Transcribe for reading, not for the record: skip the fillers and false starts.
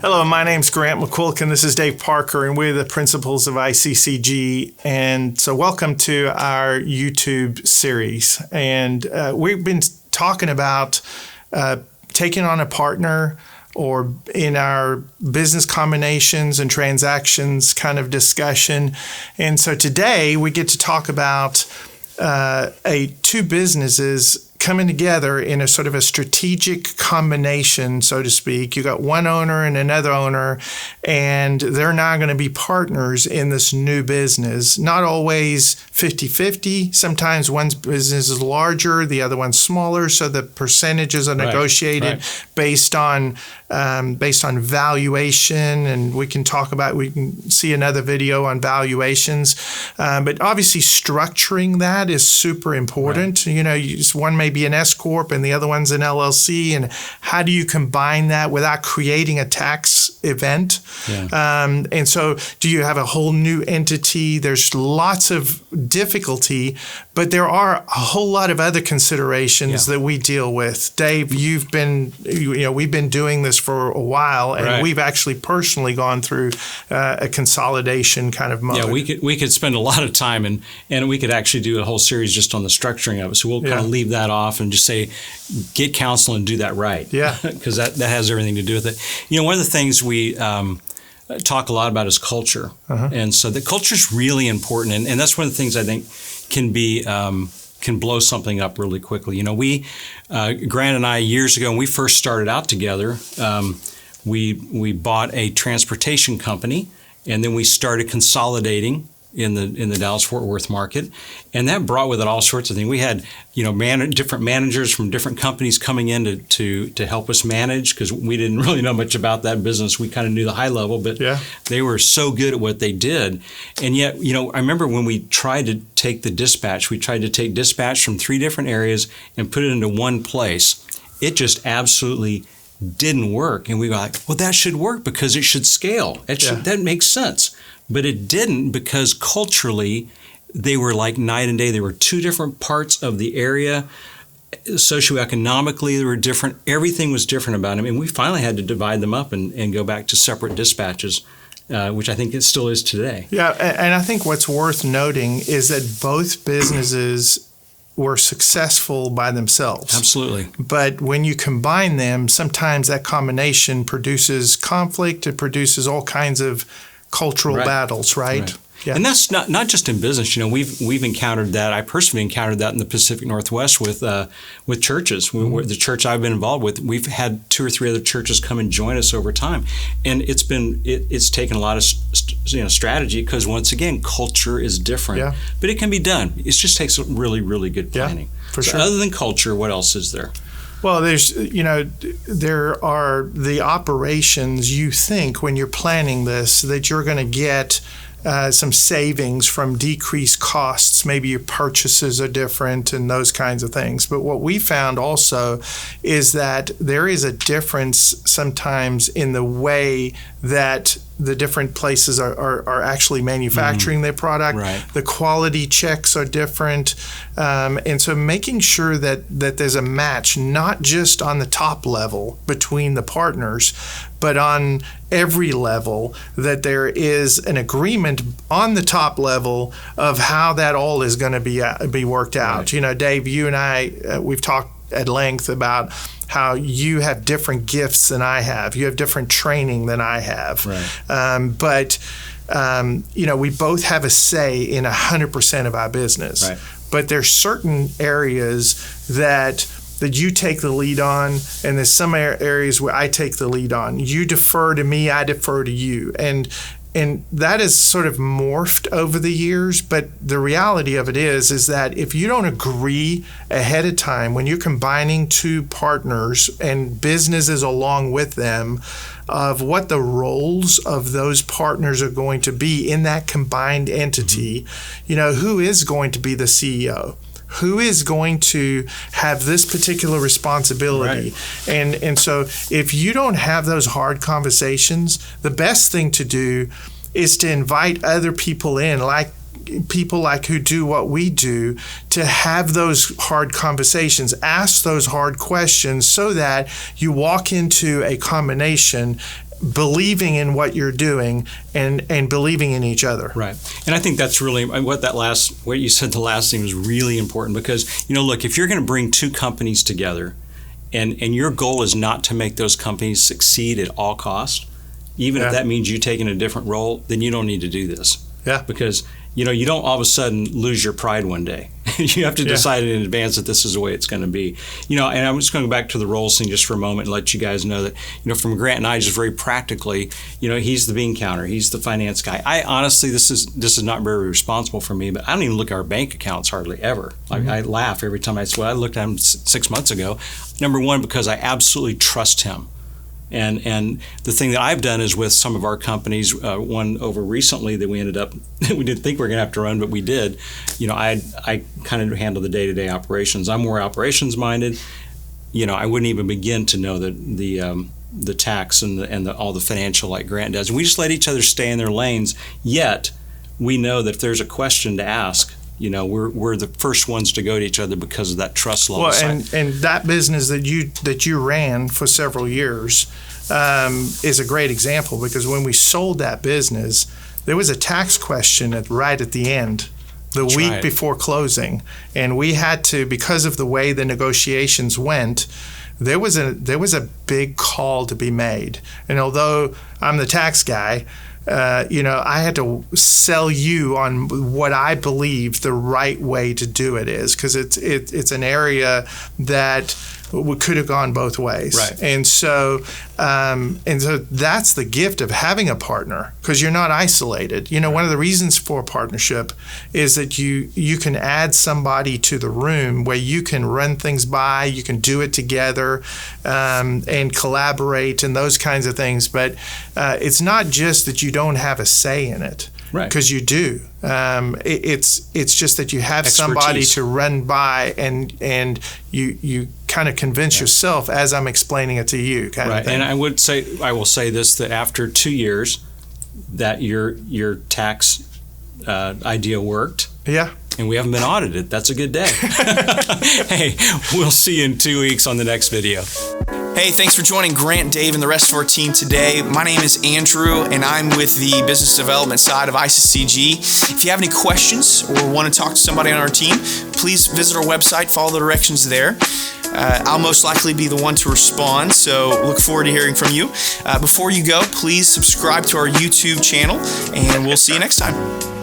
Hello, my name's Grant McQuilkin. This is Dave Parker, and we're the principals of ICCG. And so welcome to our YouTube series. And we've been talking about taking on a partner or in our business combinations and transactions kind of discussion. And so today we get to talk about two businesses coming together in a sort of a strategic combination, so to speak. You got one owner and another owner, and they're now going to be partners in this new business. Not always 50-50. Sometimes one's business is larger, the other one's smaller, so the percentages are negotiated based on valuation, and we can see another video on valuations. But obviously structuring that is super important. Right. You know, one may be an S Corp and the other one's an LLC, and how do you combine that without creating a tax event? Yeah. And so do you have a whole new entity? There's lots of difficulty, but there are a whole lot of other considerations that we deal with. Dave, we've been doing this for a while, and we've actually personally gone through a consolidation kind of mode. Yeah, we could spend a lot of time, and we could actually do a whole series just on the structuring of it. So we'll kind of leave that off and just say, get counsel and do that right. Yeah, because that has everything to do with it. You know, one of the things we talk a lot about is culture, and so the culture is really important, and that's one of the things I think can blow something up really quickly. You know, Grant and I, years ago, when we first started out together, we bought a transportation company, and then we started consolidating in the Dallas-Fort Worth market, and that brought with it all sorts of things. We had, different managers from different companies coming in to help us manage, because we didn't really know much about that business. We kind of knew the high level, but they were so good at what they did. And yet, I remember when we tried to take dispatch from 3 different areas and put it into one place. It just absolutely didn't work. And we were like, well, that should work because it should scale. That makes sense. But it didn't, because culturally, they were like night and day. They were 2 different parts of the area. Socioeconomically, they were different. Everything was different about them. And we finally had to divide them up and go back to separate dispatches, which I think it still is today. Yeah, and I think what's worth noting is that both businesses were successful by themselves. Absolutely. But when you combine them, sometimes that combination produces conflict. It produces all kinds of cultural battles, right? Yeah. And that's not just in business. We've encountered that. I personally encountered that in the Pacific Northwest with churches. The church I've been involved with, we've had 2 or 3 other churches come and join us over time, and it's taken a lot of strategy, because once again, culture is different. Yeah. But it can be done. It just takes really, really good planning. Yeah, for sure. Other than culture, what else is there? Well, there are the operations. You think when you're planning this that you're going to get some savings from decreased costs. Maybe your purchases are different and those kinds of things. But what we found also is that there is a difference sometimes in the way that the different places are actually manufacturing their product. Right. The quality checks are different. And so making sure that there's a match, not just on the top level between the partners, but on every level, that there is an agreement on the top level of how that all is going to be worked out. Right. Dave, you and I, we've talked at length about how you have different gifts than I have. You have different training than I have. Right. But we both have a say in 100% of our business. Right. But there's certain areas that you take the lead on, and there's some areas where I take the lead on. You defer to me, I defer to you. And that has sort of morphed over the years, but the reality of it is that if you don't agree ahead of time, when you're combining 2 partners and businesses along with them, of what the roles of those partners are going to be in that combined entity, who is going to be the CEO? Who is going to have this particular responsibility? Right. And so if you don't have those hard conversations, the best thing to do is to invite other people in, like people like who do what we do, to have those hard conversations, ask those hard questions, so that you walk into a combination believing in what you're doing and believing in each other. Right. And I think that's really what you said, the last thing was really important, because, look, if you're going to bring two companies together and your goal is not to make those companies succeed at all costs, even if that means you taking a different role, then you don't need to do this. Yeah. Because, you don't all of a sudden lose your pride one day. You have to decide in advance that this is the way it's going to be. And I'm just going to go back to the roles thing just for a moment and let you guys know that, from Grant and I, just very practically, he's the bean counter. He's the finance guy. I honestly, this is not very responsible for me, but I don't even look at our bank accounts hardly ever. I laugh every time I say, well, I looked at him 6 months ago. Number one, because I absolutely trust him. And the thing that I've done is with some of our companies, one over recently that we didn't think we were going to have to run, but we did. I kind of handle the day-to-day operations. I'm more operations minded. I wouldn't even begin to know the tax and all the financial like Grant does. And we just let each other stay in their lanes. Yet we know that if there's a question to ask, we're the first ones to go to each other because of that trust level. Well, and that business that you ran for several years is a great example, because when we sold that business, there was a tax question right at the end, the week before closing, and we had to, because of the way the negotiations went, there was a big call to be made. And although I'm the tax guy, I had to sell you on what I believe the right way to do it is, because it's an area that could have gone both ways. Right. And so that's the gift of having a partner, because you're not isolated. One of the reasons for a partnership is that you can add somebody to the room where you can run things by, you can do it together, and collaborate and those kinds of things. But it's not just that you don't have a say in it. Right. Because you do. It's just that you have somebody to run by, and you kind of convince yourself as I'm explaining it to you. Kind of thing. And I will say this, that after 2 years, that your tax idea worked. Yeah. And we haven't been audited. That's a good day. Hey, we'll see you in 2 weeks on the next video. Hey, thanks for joining Grant, Dave, and the rest of our team today. My name is Andrew, and I'm with the business development side of ICCG. If you have any questions or want to talk to somebody on our team, please visit our website, follow the directions there. I'll most likely be the one to respond, so look forward to hearing from you. Before you go, please subscribe to our YouTube channel, and we'll see you next time.